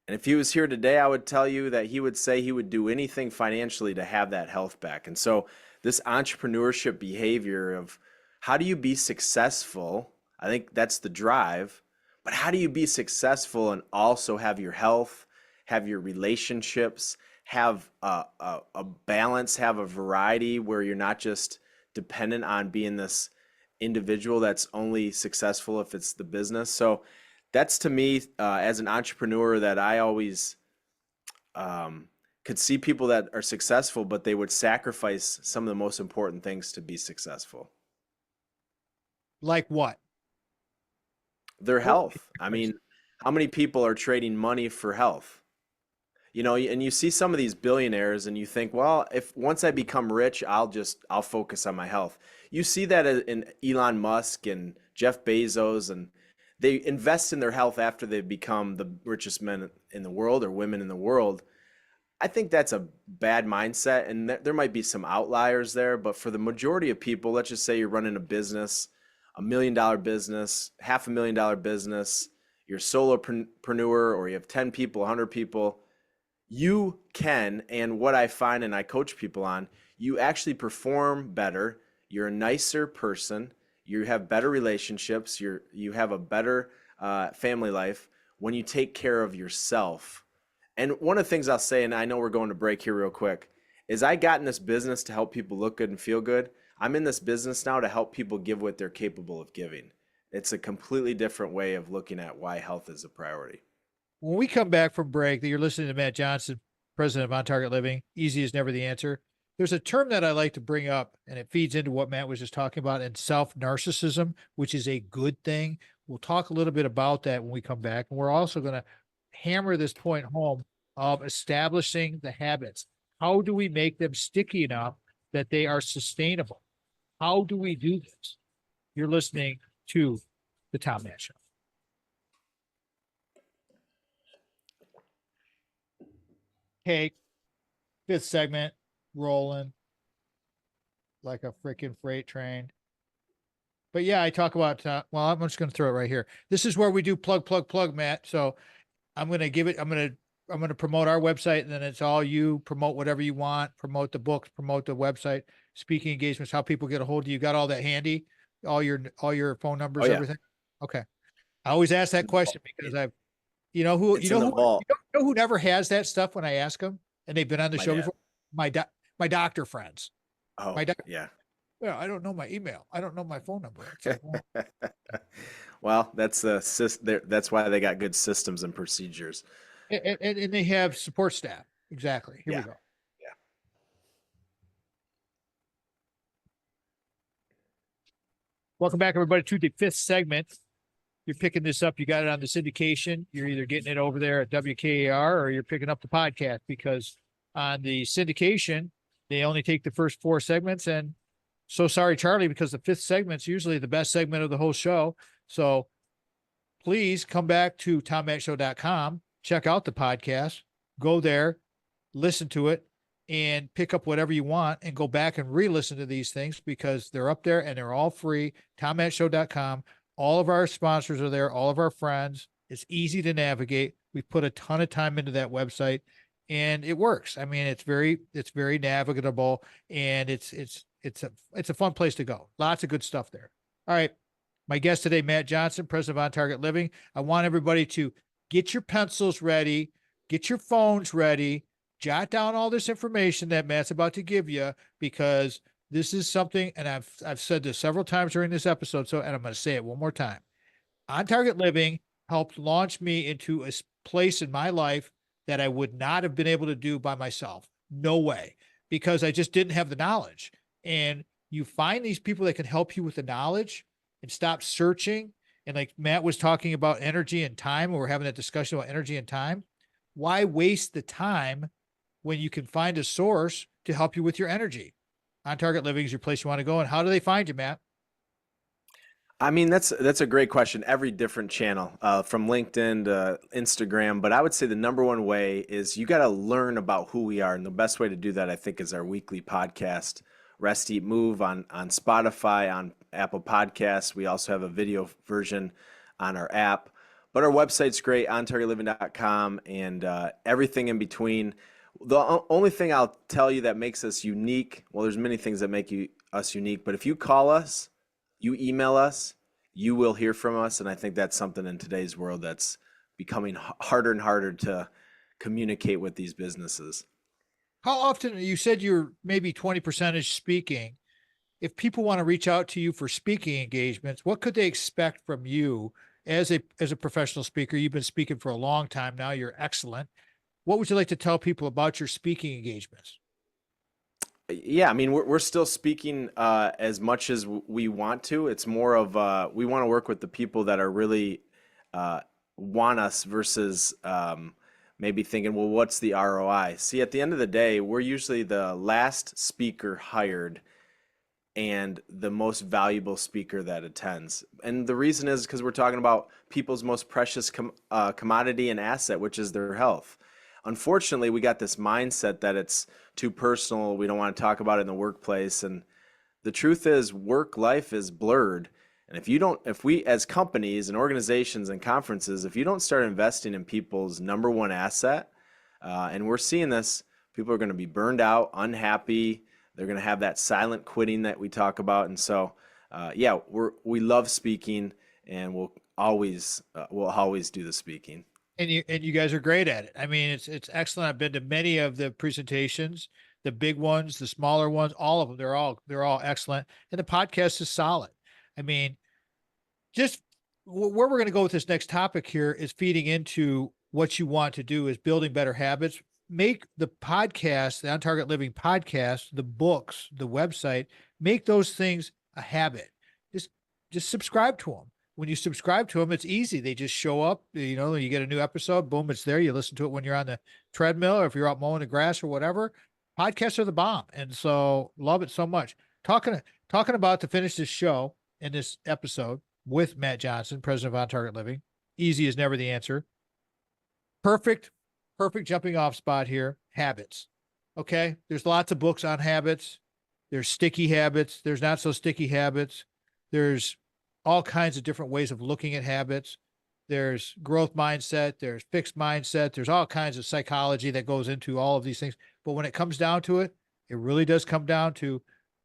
And if he was here today, I would tell you that he would say he would do anything financially to have that health back. And so this entrepreneurship behavior of how do you be successful? I think that's the drive. But how do you be successful and also have your health, have your relationships, have a balance, have a variety where you're not just dependent on being this individual that's only successful if it's the business. So that's to me, as an entrepreneur, that I always um, could see people that are successful, but they would sacrifice some of the most important things to be successful. Like what? Their What would health. I you mean, how many people are trading money for health? You know, and you see some of these billionaires and you think, well, if once I become rich, I'll focus on my health. You see that in Elon Musk and Jeff Bezos, and they invest in their health after they've become the richest men in the world or women in the world. I think that's a bad mindset, and there might be some outliers there, but for the majority of people, let's just say you're running a business, $1 million business, $500,000 business, you're a solopreneur, or you have 10 people, 100 people, you can, and what I find and I coach people on, you actually perform better. You're a nicer person. You have better relationships. You have a better family life when you take care of yourself. And one of the things I'll say, and I know we're going to break here real quick, is I got in this business to help people look good and feel good. I'm in this business now to help people give what they're capable of giving. It's a completely different way of looking at why health is a priority. When we come back from break, that you're listening to Matt Johnson, president of On Target Living. Easy is never the answer. There's a term that I like to bring up, and it feeds into what Matt was just talking about, and self narcissism, which is a good thing. We'll talk a little bit about that when we come back. And we're also going to hammer this point home of establishing the habits. How do we make them sticky enough that they are sustainable? How do we do this? You're listening to the Tom Matt Show. Okay, fifth segment, rolling like a freaking freight train. But yeah, I talk about, well, I'm just going to throw it right here. This is where we do plug, Matt. So I'm going to give it, I'm going to promote our website, and then it's all you. Promote whatever you want, promote the books, promote the website, speaking engagements, how people get a hold of you. Got all that handy, all your phone Oh numbers, yeah, everything. Okay. I always ask that question because I've, you know who, it's in the vault. you know who never has that stuff when I ask them, and they've been on the My show dad. before? My doctor friends. Oh My doc, yeah. yeah, I don't know my email. I don't know my phone number. It's like, well, Well, that's why they got good systems and procedures. and they have support staff. Exactly. Here we Yeah, go. yeah. Welcome back, everybody, to the fifth segment. You're picking this up. You got it on the syndication. You're either getting it over there at WKAR or you're picking up the podcast, because on the syndication, they only take the first four segments. And so sorry, Charlie, because the fifth segment's usually the best segment of the whole show. So please come back to tommattshow.com, check out the podcast, go there, listen to it, and pick up whatever you want and go back and re-listen to these things, because they're up there and they're all free. tommattshow.com. All of our sponsors are there, all of our friends. It's easy to navigate. We put a ton of time into that website and it works. I mean, it's very navigable, and it's a fun place to go. Lots of good stuff there. All right. My guest today, Matt Johnson, president of On Target Living. I want everybody to get your pencils ready, get your phones ready, jot down all this information that Matt's about to give you, because this is something, and I've said this several times during this episode, and I'm going to say it one more time. On Target Living helped launch me into a place in my life that I would not have been able to do by myself. No way, because I just didn't have the knowledge. And you find these people that can help you with the knowledge and stop searching. And like Matt was talking about energy and time, and we're having a discussion about energy and time. Why waste the time when you can find a source to help you with your energy? On Target Living is your place you want to go. And how do they find you, Matt? I mean, that's a great question. Every different channel, from LinkedIn to Instagram, but I would say the number one way is you got to learn about who we are, and the best way to do that, I think, is our weekly podcast, Rest, Eat, Move, on Spotify, on Apple Podcasts. We also have a video version on our app, but our website's great, ontargetliving.com, and everything in between. The only thing I'll tell you that makes us unique, well, there's many things that make us unique, but if you call us, you email us, you will hear from us. And I think that's something in today's world that's becoming harder and harder to communicate with these businesses. How often, you said you're maybe 20% speaking. If people want to reach out to you for speaking engagements, what could they expect from you as a professional speaker? You've been speaking for a long time now. You're excellent. What would you like to tell people about your speaking engagements? Yeah, I mean, we're still speaking as much as we want to. It's more of we want to work with the people that are really uh, want us versus maybe thinking, well, what's the ROI? See, at the end of the day, we're usually the last speaker hired and the most valuable speaker that attends. And the reason is because we're talking about people's most precious commodity and asset, which is their health. Unfortunately, we got this mindset that it's too personal. We don't want to talk about it in the workplace. And the truth is, work life is blurred. And if we as companies and organizations and conferences, if you don't start investing in people's number one asset, and we're seeing this, people are going to be burned out, unhappy. They're going to have that silent quitting that we talk about. And so, yeah, we love speaking, and we'll always do the speaking. And you guys are great at it. I mean, it's excellent. I've been to many of the presentations, the big ones, the smaller ones, all of them. They're all excellent. And the podcast is solid. I mean, just where we're going to go with this next topic here is feeding into what you want to do is building better habits. Make the podcast, the On Target Living podcast, the books, the website, make those things a habit. Just just subscribe to them. When you subscribe to them, it's easy. They just show up. You get a new episode, boom, it's there. You listen to it when you're on the treadmill or if you're out mowing the grass or whatever. Podcasts are the bomb, and so love it so much. Talking about to finish this show in this episode with Matt Johnson, president of On Target Living. Easy is never the answer. Perfect, perfect jumping off spot here. Habits. Okay. There's lots of books on habits. There's sticky habits. There's not so sticky habits. There's all kinds of different ways of looking at habits. There's growth mindset. There's fixed mindset. There's all kinds of psychology that goes into all of these things. But when it comes down to it, it really does come down to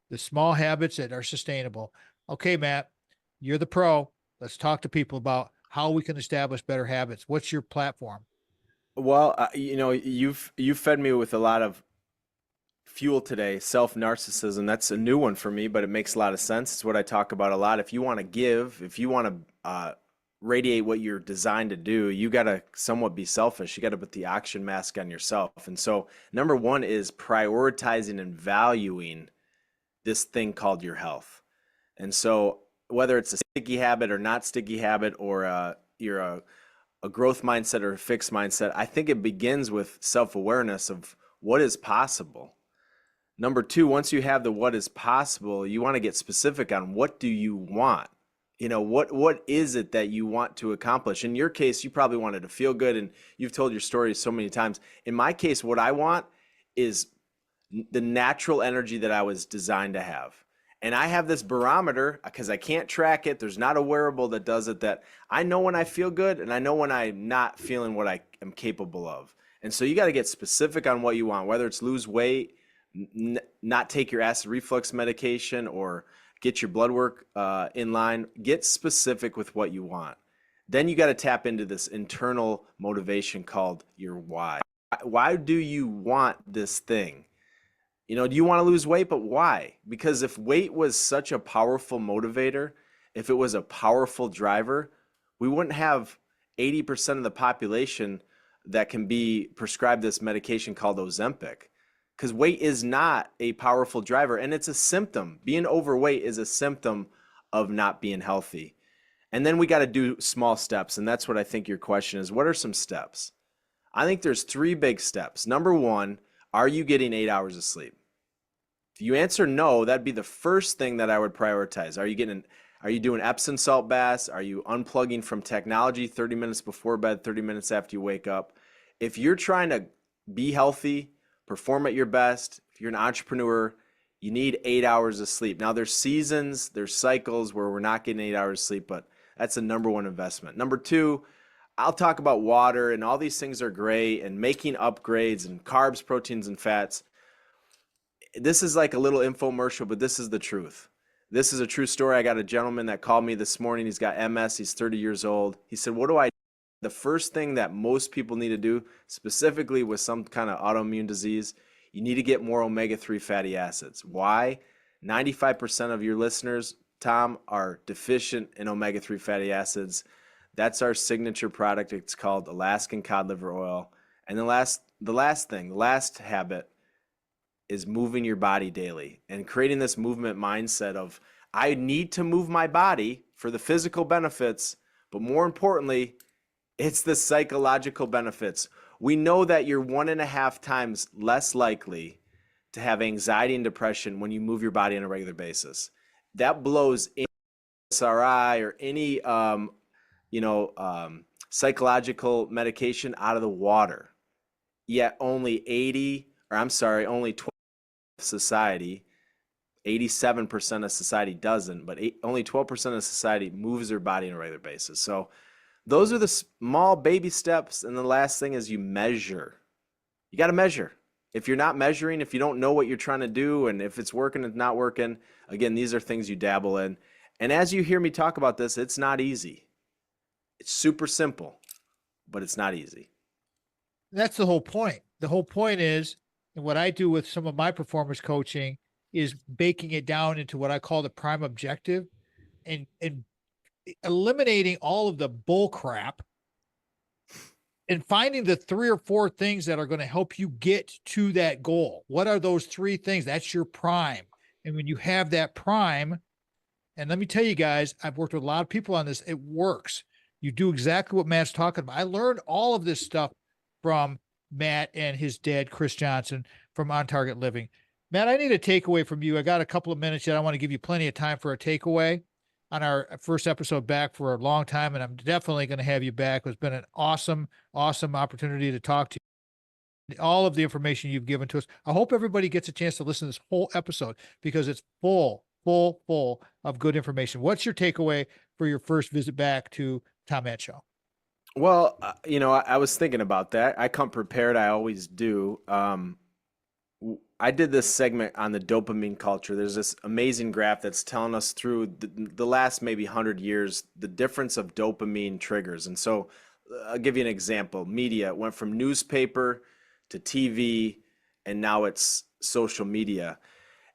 the small habits that are sustainable. Okay, Matt, you're the pro. Let's talk to people about how we can establish better habits. What's your platform? Well, you've fed me with a lot of fuel today. Self narcissism. That's a new one for me, but it makes a lot of sense. It's what I talk about a lot. If you want to give, if you want to radiate what you're designed to do, you got to somewhat be selfish. You got to put the oxygen mask on yourself. And so, number one is prioritizing and valuing this thing called your health. And so, whether it's a sticky habit or not sticky habit, or you're a growth mindset or a fixed mindset, I think it begins with self-awareness of what is possible. Number two, once you have the what is possible, you want to get specific on what do you want? What is it that you want to accomplish? In your case, you probably wanted to feel good, and you've told your story so many times. In my case, what I want is the natural energy that I was designed to have. And I have this barometer because I can't track it. There's not a wearable that does it, that I know when I feel good and I know when I'm not feeling what I am capable of. And so you got to get specific on what you want, whether it's lose weight, not take your acid reflux medication, or get your blood work in line. Get specific with what you want. Then you got to tap into this internal motivation called your why. Why do you want this thing? Do you want to lose weight? But why? Because if weight was such a powerful motivator, if it was a powerful driver, we wouldn't have 80% of the population that can be prescribed this medication called Ozempic. Because weight is not a powerful driver, and it's a symptom. Being overweight is a symptom of not being healthy. And then we got to do small steps, and that's what I think your question is. What are some steps? I think there's 3 big steps. Number 1, are you getting 8 hours of sleep? If you answer no, that'd be the first thing that I would prioritize. Are you doing Epsom salt baths? Are you unplugging from technology 30 minutes before bed, 30 minutes after you wake up? If you're trying to be healthy, perform at your best, if you're an entrepreneur, you need 8 hours of sleep. Now there's seasons, there's cycles where we're not getting 8 hours of sleep, but that's the number 1 investment. Number 2, I'll talk about water, and all these things are great, and making upgrades and carbs, proteins, and fats. This is like a little infomercial, but this is the truth. This is a true story. I got a gentleman that called me this morning. He's got MS. He's 30 years old. He said, what do I do? The first thing that most people need to do, specifically with some kind of autoimmune disease, you need to get more omega-3 fatty acids. Why? 95% of your listeners, Tom, are deficient in omega-3 fatty acids. That's our signature product. It's called Alaskan cod liver oil. And the last habit is moving your body daily and creating this movement mindset of I need to move my body for the physical benefits, but more importantly, it's the psychological benefits. We know that you're 1.5 times less likely to have anxiety and depression when you move your body on a regular basis. That blows any SRI or any psychological medication out of the water. Yet only 20 society, 87% of society doesn't, but only 12% of society moves their body on a regular basis. So those are the small baby steps. And the last thing is you measure. You got to measure. If you're not measuring, if you don't know what you're trying to do, and if it's working, it's not working, again, these are things you dabble in. And as you hear me talk about this, it's not easy. It's super simple, but it's not easy. That's the whole point. The whole point is, and what I do with some of my performance coaching is baking it down into what I call the prime objective and eliminating all of the bull crap and finding the 3 or 4 things that are going to help you get to that goal. What are those 3 things? That's your prime. And when you have that prime, and let me tell you guys, I've worked with a lot of people on this. It works. You do exactly what Matt's talking about. I learned all of this stuff from Matt and his dad, Chris Johnson, from On Target Living. Matt, I need a takeaway from you. I got a couple of minutes yet. I want to give you plenty of time for a takeaway on our first episode back for a long time, and I'm definitely going to have you back. It's been an awesome, awesome opportunity to talk to you. All of the information you've given to us. I hope everybody gets a chance to listen to this whole episode because it's full of good information. What's your takeaway for your first visit back to Tom Matt Show? Well, I was thinking about that. I come prepared. I always do. I did this segment on the dopamine culture. There's this amazing graph that's telling us through the last maybe 100 years, the difference of dopamine triggers. And so I'll give you an example. Media went from newspaper to TV, and now it's social media.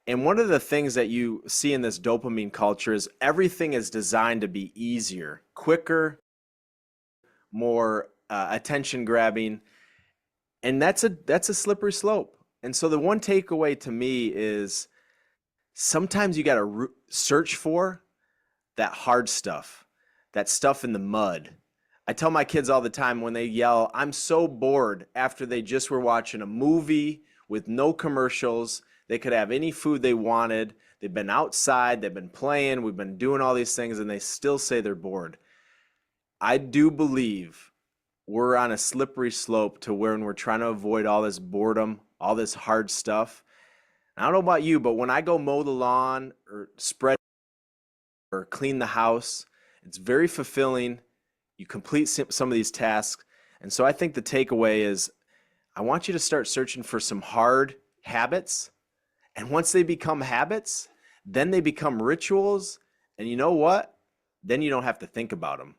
And one of the things that you see in this dopamine culture is everything is designed to be easier, quicker, more attention grabbing. And that's a slippery slope. And so the one takeaway to me is sometimes you got to search for that hard stuff, that stuff in the mud. I tell my kids all the time when they yell, I'm so bored after they just were watching a movie with no commercials. They could have any food they wanted. They've been outside, they've been playing, we've been doing all these things, and they still say they're bored. I do believe we're on a slippery slope to where we're trying to avoid all this boredom, all this hard stuff. I don't know about you, but when I go mow the lawn or spread or clean the house, it's very fulfilling. You complete some of these tasks. And so I think the takeaway is I want you to start searching for some hard habits. And once they become habits, then they become rituals. And you know what? Then you don't have to think about them.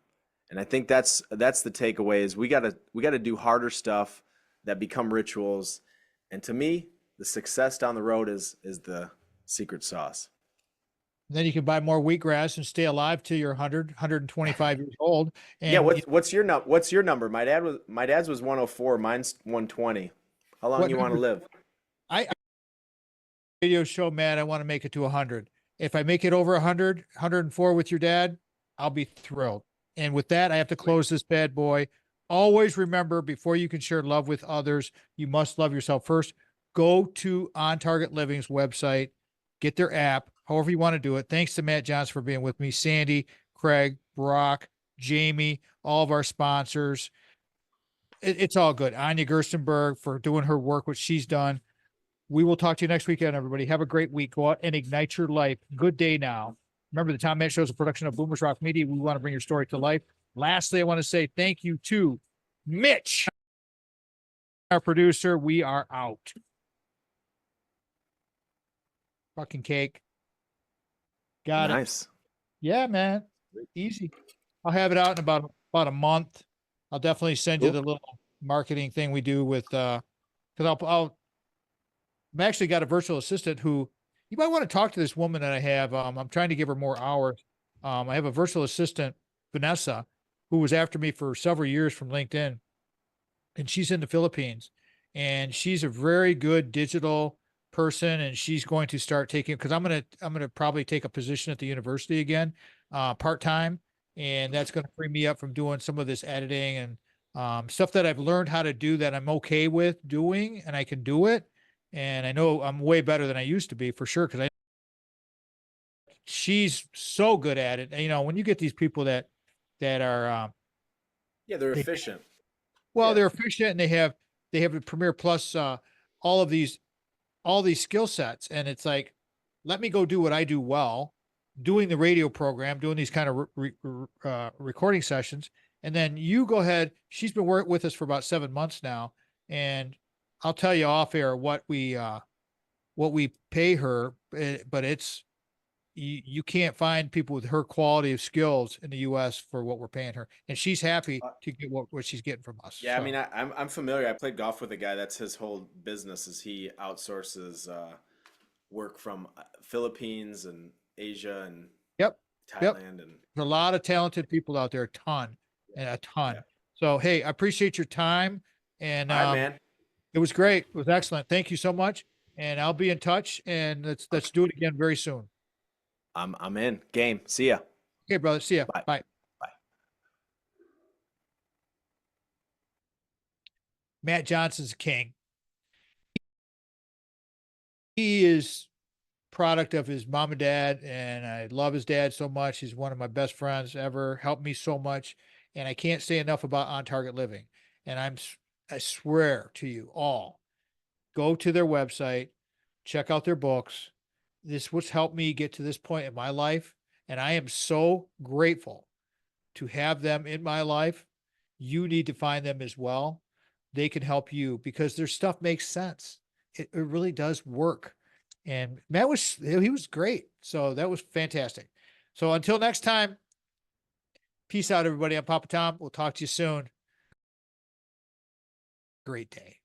And I think that's the takeaway is we gotta do harder stuff that become rituals. And to me, the success down the road is the secret sauce. Then you can buy more wheatgrass and stay alive till you're 100, 125 years old. Yeah, And what's your number? My dad's was 104, mine's 120. How long what you want to number? live? I radio show, Matt, I want to make it to 100. If I make it over 100, 104 with your dad, I'll be thrilled. And with that, I have to close this bad boy. Always remember, before you can share love with others, you must love yourself first. Go to On Target Living's website, get their app, however you want to do it. Thanks to Matt Johnson for being with me, Sandy, Craig, Brock, Jamie, all of our sponsors. It's all good. Anya Gerstenberg for doing her work, what she's done. We will talk to you next weekend, everybody. Have a great week. Go out and ignite your life. Good day now. Remember, the Tom Matt Show is a production of Boomers Rock Media. We want to bring your story to life. Lastly, I want to say thank you to Mitch, our producer. We are out. Fucking cake. Got it. Nice. Yeah, man. Easy. I'll have it out in about a month. I'll definitely send you Cool. the little marketing thing we do with because I've actually got a virtual assistant who you might want to talk to this woman that I have. I'm trying to give her more hours. I have a virtual assistant, Vanessa, who was after me for several years from LinkedIn, and she's in the Philippines, and she's a very good digital person, and she's going to start taking because I'm gonna probably take a position at the university again, part time, and that's going to free me up from doing some of this editing and stuff that I've learned how to do that I'm okay with doing, and I can do it, and I know I'm way better than I used to be for sure because I she's so good at it. And, when you get these people that are Yeah, they're they efficient. well, Yeah. they're efficient and they have a Premiere Plus, all of these all these skill sets, and it's like, let me go do what I do well, doing the radio program, doing these kind of recording sessions, and then you go ahead. She's been working with us for about 7 months now, and I'll tell you off air what we pay her, but it's you can't find people with her quality of skills in the U.S. for what we're paying her, and she's happy to get what she's getting from us. Yeah, I mean, So, I'm familiar. I played golf with a guy. That's his whole business. Is he outsources work from Philippines and Asia and yep, yep. Thailand and There's a lot of talented people out there, a ton yeah, and a yeah. ton. So, hey, I appreciate your time, and All right, man. it was great. It was excellent. Thank you so much, and I'll be in touch. And let's Okay, do it again very soon. I'm in. Game. See ya. Okay, brother. See ya. Bye. Bye. Bye. Matt Johnson's king. He is product of his mom and dad, and I love his dad so much. He's one of my best friends ever. Helped me so much, and I can't say enough about On Target Living. And I swear to you all, go to their website, check out their books. This was helped me get to this point in my life, and I am so grateful to have them in my life. You need to find them as well. They can help you because their stuff makes sense. It really does work. And Matt he was great. So that was fantastic. So until next time, peace out, everybody. I'm Papa Tom. We'll talk to you soon. Great day.